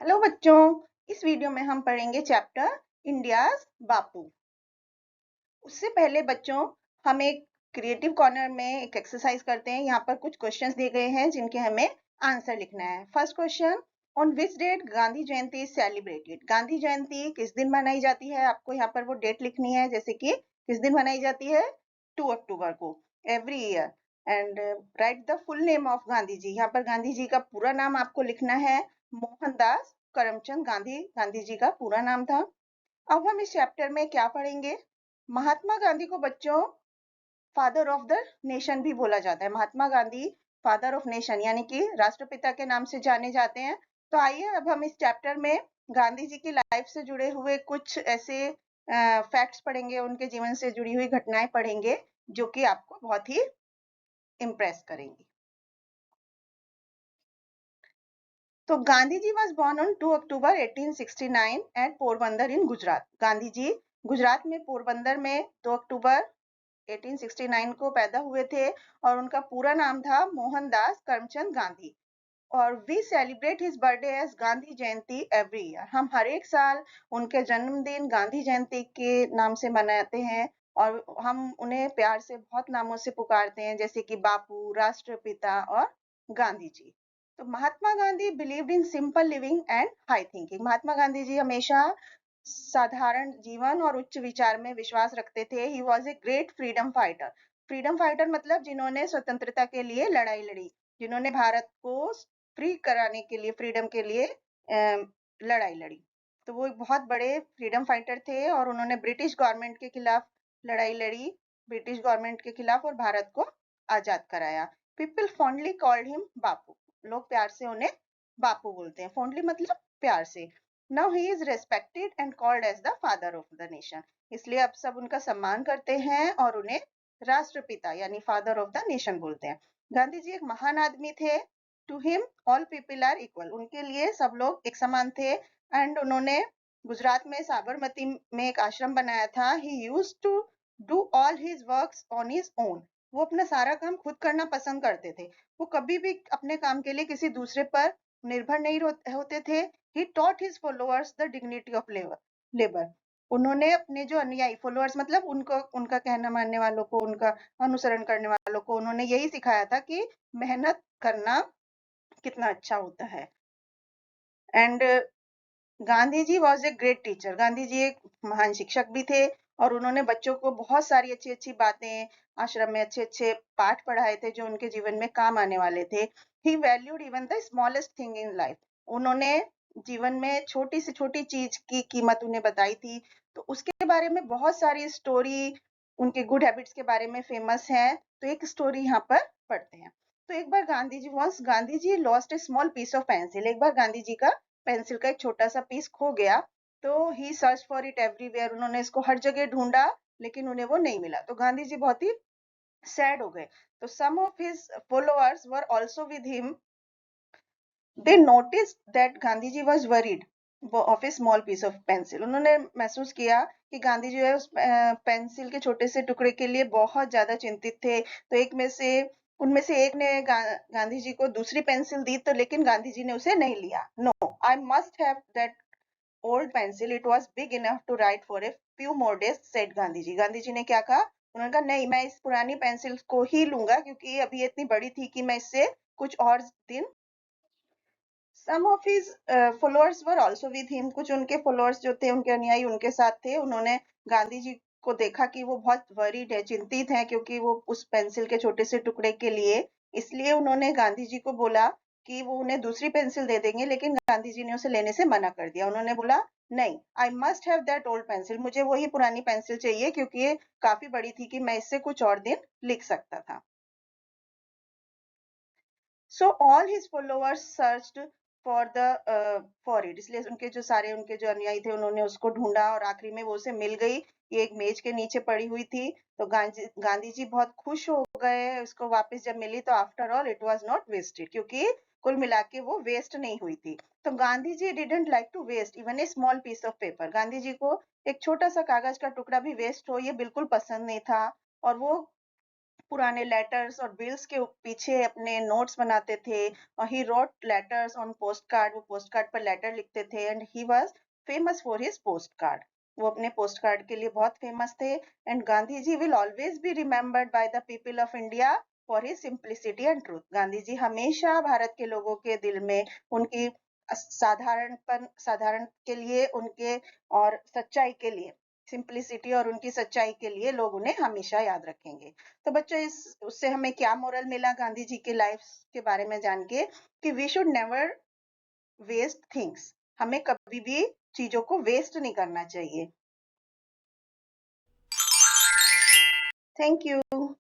Hello बच्चों, इस video में हम पढ़ेंगे चैप्टर इंडियाज बापू। उससे पहले बच्चों, हम एक क्रिएटिव कॉर्नर में एक एक्सरसाइज करते हैं। यहाँ पर कुछ क्वेश्चंस दिए गए हैं जिनके हमें आंसर लिखना है। First question, on which date Gandhi Jayanti is celebrated? Gandhi Jayanti किस दिन मनाई जाती है? आपको यहाँ पर वो डेट लिखनी है, जैसे कि किस दिन मनाई जाती है? 2 अक्टूबर को, every year. And write the full name of Gandhi ji. यहाँ पर गांधी जी का पूरा नाम आपको लिखना है, मोहनदास करमचंद गांधी। गांधी जी का पूरा नाम था। अब हम इस चैप्टर में क्या पढ़ेंगे? महात्मा गांधी को बच्चों फादर ऑफ द नेशन भी बोला जाता है। Mahatma Gandhi father of nation यानी कि राष्ट्रपिता के नाम से जाने जाते हैं। तो आइए अब हम इस चैप्टर में गांधी जी की लाइफ से जुड़े हुए कुछ ऐसे फैक्ट्स पढ़ेंगे, उनके जीवन से जुड़ी हुई घटनाएं पढ़ेंगे जो कि आपको बहुत ही इम्प्रेस करेंगी। तो गांधी जी was born on 2 October 1869 at Porbandar इन गुजरात। गांधी जी गुजरात में पोरबंदर में 2 अक्टूबर 1869 को पैदा हुए थे और उनका पूरा नाम था मोहनदास करमचंद गांधी। और we celebrate his birthday as Gandhi Jayanti every year. हम हर एक साल उनके जन्मदिन गांधी जयंती के नाम से मनाते हैं और हम उन्हें प्यार से बहुत नामों से पुकारते हैं, जैसे कि बापू, राष्ट्रपिता और गांधी जी। तो Mahatma Gandhi believed in simple living and high thinking. Mahatma Gandhi ji हमेशा साधारण जीवन और उच्च विचार में विश्वास रखते थे। He was a great freedom fighter. Freedom fighter मतलब जिन्होंने स्वतंत्रता के लिए लड़ाई लड़ी, जिन्होंने भारत को फ्री कराने के लिए, फ्रीडम के लिए लड़ाई लड़ी। तो वो एक बहुत बड़े फ्रीडम फाइटर थे और उन्होंने ब्रिटिश गवर्नमेंट के खिलाफ लड़ाई लड़ी, ब्रिटिश गवर्नमेंट के खिलाफ, और भारत को आजाद कराया। पीपल फॉन्डली कॉल्ड हिम बापू। लोग प्यार से उन्हें बापू बोलते हैं। फॉन्डली मतलब प्यार से। Now he is respected and called as the father of the nation. इसलिए अब सब उनका सम्मान करते हैं और उन्हें राष्ट्रपिता यानी फादर ऑफ द नेशन बोलते हैं। गांधी जी एक महान आदमी थे। To him all people are equal. उनके लिए सब लोग एक समान थे। एंड उन्होंने गुजरात में साबरमती में एक आश्रम बनाया था। He used to do all his works on his own. वो अपना सारा काम खुद करना पसंद करते थे। वो कभी भी अपने काम के लिए किसी दूसरे पर निर्भर नहीं होते थे। He taught his followers the dignity of labour. उन्होंने अपने जो अनुयायी, फॉलोअर्स मतलब उनको, उनका कहना मानने वालों को, उनका अनुसरण करने वालों को उन्होंने यही सिखाया था कि मेहनत करना कितना अच्छा होता है। And Gandhi ji was a great teacher. Gandhi ji एक महान शिक्षक भी थे और उन्होंने बच्चों को बहुत सारी अच्छी अच्छी बातें, आश्रम में अच्छे अच्छे पाठ पढ़ाए थे जो उनके जीवन में काम आने वाले थे। He valued even the smallest thing in life. उन्होंने जीवन में छोटी से छोटी चीज की कीमत उन्हें बताई थी। तो उसके बारे में बहुत सारी स्टोरी, उनके गुड हैबिट्स के बारे में फेमस है। तो एक स्टोरी यहाँ पर पढ़ते हैं। तो एक बार Gandhi ji lost a small piece of pencil. एक बार गांधी जी का पेंसिल का एक छोटा सा पीस खो गया। तो ही सर्च फॉर इट एवरीवेयर। उन्होंने इसको हर जगह ढूंढा लेकिन उन्हें वो नहीं मिला। तो गांधी जी बहुत ही सैड हो गए। तो some of his followers were also with him. They noticed that Gandhi ji was worried of a small piece of pencil. उन्होंने महसूस किया कि गांधी जी जो है उस पेंसिल के छोटे से टुकड़े के लिए बहुत ज्यादा चिंतित थे। तो उनमें से एक ने गांधी जी को दूसरी पेंसिल दी, तो लेकिन गांधी जी ने उसे नहीं लिया। No, I must have that old pencil, it was big enough to write for a few more days, said Gandhi ji. Gandhi ji ने क्या कहा? उन्होंने कहा नहीं, मैं इस पुरानी पेंसिल को ही लूंगा क्योंकि अभी इतनी बड़ी थी कि मैं इससे कुछ और दिन। Some of his followers were also with him. कुछ उनके फॉलोअर्स जो थे, उनके अनुयायी उनके साथ थे। उन्होंने गांधी जी को देखा कि वो बहुत वरीड है, चिंतित है, क्योंकि वो उस पेंसिल के छोटे से टुकड़े के लिए। इसलिए उन्होंने गांधी जी को बोला कि वो उन्हें दूसरी पेंसिल दे देंगे, लेकिन गांधी जी ने उसे लेने से मना कर दिया। उन्होंने बोला नहीं, आई must have that old pencil. मुझे वही पुरानी पेंसिल चाहिए क्योंकि ये काफी बड़ी थी कि मैं इससे कुछ और दिन लिख सकता था। So all his followers searched for for it. इसलिए उनके जो अनुयायी थे उन्होंने उसको ढूंढा और आखिरी में वो उसे मिल गई। ये एक मेज के नीचे पड़ी हुई थी। तो गांधी जी बहुत खुश हो गए उसको वापस जब मिली। तो after all it was not wasted, क्योंकि कुल मिला के वो वेस्ट नहीं हुई थी। तो Gandhi ji didn't like to waste even a small piece of paper. Gandhi ji को एक छोटा सा कागज का टुकड़ा भी वेस्ट हो ये बिल्कुल पसंद नहीं था। और वो पुराने लेटर्स और बिल्स के पीछे अपने नोट्स बनाते थे और he wrote letters on post card, वो पोस्ट कार्ड पर लेटर लिखते थे and he was famous for his post card. वो अपने पोस्ट कार्ड के लिए बहुत फेमस थे and Gandhi ji will always be remembered by the people of India for his simplicity and truth. Gandhi ji हमेशा भारत के लोगों के दिल में उनकी साधारण के लिए, उनके और सच्चाई के लिए, सिंप्लिसिटी और उनकी सच्चाई के लिए लोग उन्हें हमेशा याद रखेंगे। तो बच्चों, इस उससे हमें क्या मोरल मिला गांधी जी की लाइफ के बारे में जान के कि we should never waste things. हमें कभी भी चीजों को वेस्ट नहीं करना चाहिए। Thank you.